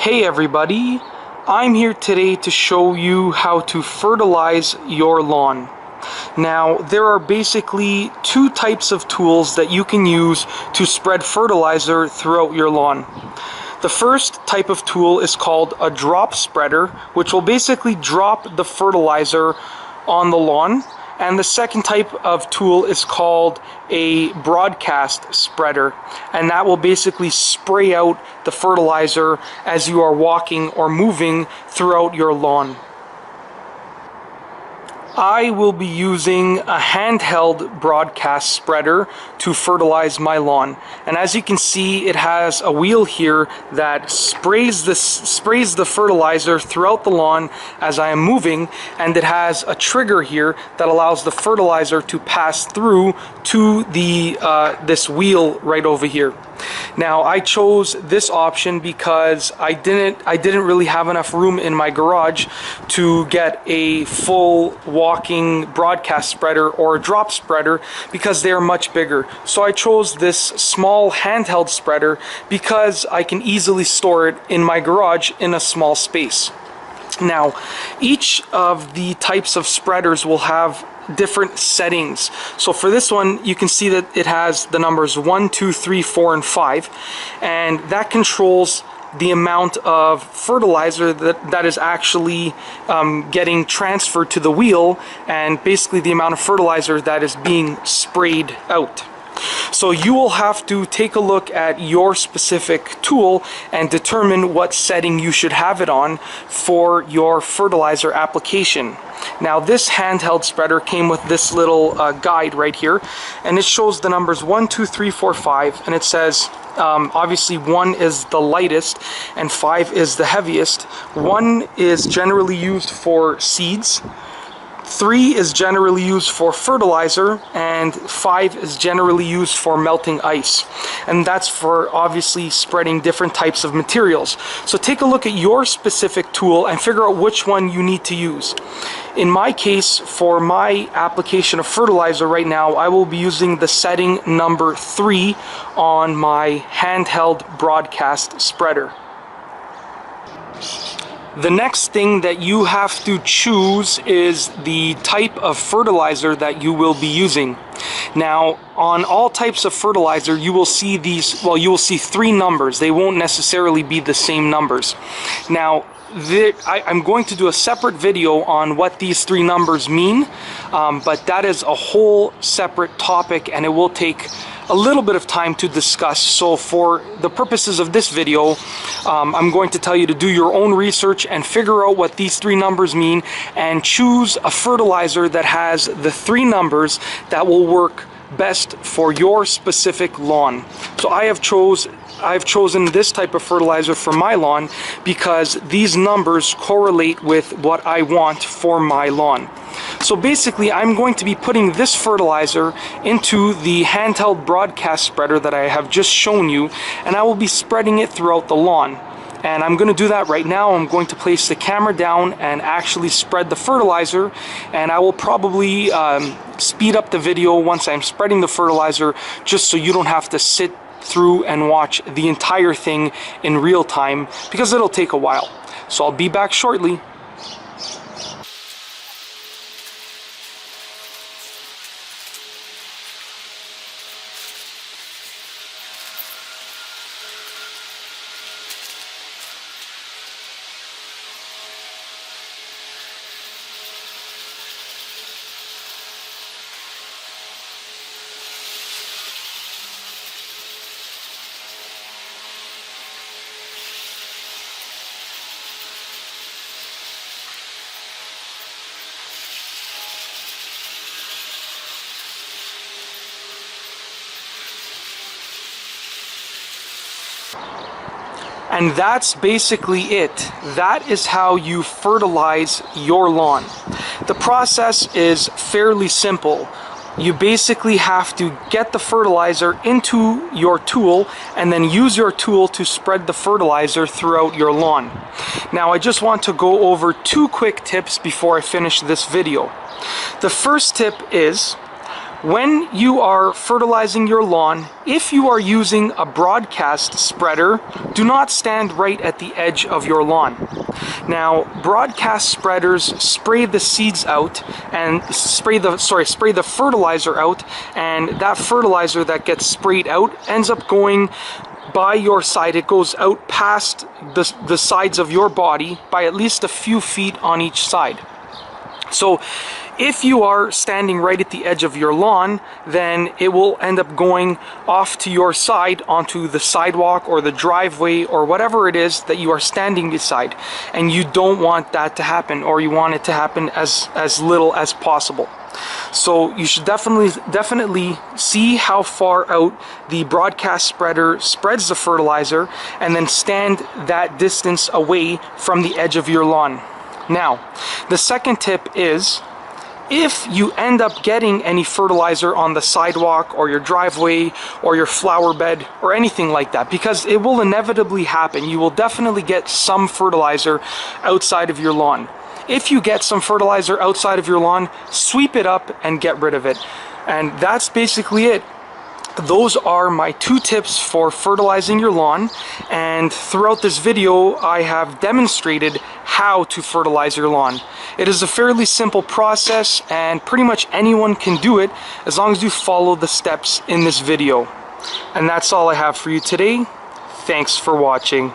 Hey everybody, I'm here today to show you how to fertilize your lawn. Now, there are basically two types of tools that you can use to spread fertilizer throughout your lawn. The first type of tool is called a drop spreader, which will basically drop the fertilizer on the lawn. And the second type of tool is called a broadcast spreader, and that will basically spray out the fertilizer as you are walking or moving throughout your lawn. I will be using a handheld broadcast spreader to fertilize my lawn, and as you can see, it has a wheel here that sprays the fertilizer throughout the lawn as I am moving, and it has a trigger here that allows the fertilizer to pass through to the this wheel right over here. Now, I chose this option because I didn't really have enough room in my garage to get a full walking broadcast spreader or a drop spreader because they are much bigger. So I chose this small handheld spreader because I can easily store it in my garage in a small space. Now, each of the types of spreaders will have different settings. So for this one, you can see that it has the numbers 1, 2, 3, 4, and 5, and that controls the amount of fertilizer that is actually getting transferred to the wheel, and basically the amount of fertilizer that is being sprayed out. So you will have to take a look at your specific tool and determine what setting you should have it on for your fertilizer application. Now, this handheld spreader came with this little guide right here, and it shows the numbers 1, 2, 3, 4, 5, and it says obviously 1 is the lightest and 5 is the heaviest. 1 is generally used for seeds, 3 is generally used for fertilizer, and 5 is generally used for melting ice. And that's for obviously spreading different types of materials. So take a look at your specific tool and figure out which one you need to use. In my case, for my application of fertilizer right now, I will be using the setting number 3 on my handheld broadcast spreader. The next thing that you have to choose is the type of fertilizer that you will be using. Now, on all types of fertilizer, you will see these, well, you will see 3 numbers. They won't necessarily be the same numbers. Now, I'm going to do a separate video on what these 3 numbers mean, but that is a whole separate topic, and it will take a little bit of time to discuss. So for the purposes of this video, I'm going to tell you to do your own research and figure out what these 3 numbers mean and choose a fertilizer that has the 3 numbers that will work best for your specific lawn. So I've chosen this type of fertilizer for my lawn because these numbers correlate with what I want for my lawn. So basically, I'm going to be putting this fertilizer into the handheld broadcast spreader that I have just shown you, and I will be spreading it throughout the lawn. And I'm going to do that right now. I'm going to place the camera down and actually spread the fertilizer, and I will probably speed up the video once I'm spreading the fertilizer, just so you don't have to sit through and watch the entire thing in real time, because it'll take a while. So I'll be back shortly. And that's basically it. That is how you fertilize your lawn. The process is fairly simple. You basically have to get the fertilizer into your tool and then use your tool to spread the fertilizer throughout your lawn. Now, I just want to go over 2 quick tips before I finish this video. The first tip is, When you are fertilizing your lawn, if you are using a broadcast spreader, do not stand right at the edge of your lawn. Now, broadcast spreaders spray the seeds out and spray the fertilizer out, and that fertilizer that gets sprayed out ends up going by your side. It goes out past the sides of your body by at least a few feet on each side. So if you are standing right at the edge of your lawn, then it will end up going off to your side onto the sidewalk or the driveway or whatever it is that you are standing beside. And you don't want that to happen, or you want it to happen as little as possible. So you should definitely see how far out the broadcast spreader spreads the fertilizer, and then stand that distance away from the edge of your lawn. Now, the second tip is, if you end up getting any fertilizer on the sidewalk or your driveway or your flower bed or anything like that, because it will inevitably happen, you will definitely get some fertilizer outside of your lawn. If you get some fertilizer outside of your lawn, sweep it up and get rid of it. And that's basically it. Those are my 2 tips for fertilizing your lawn, and throughout this video I have demonstrated how to fertilize your lawn. It is a fairly simple process, and pretty much anyone can do it as long as you follow the steps in this video. And that's all I have for you today. Thanks for watching.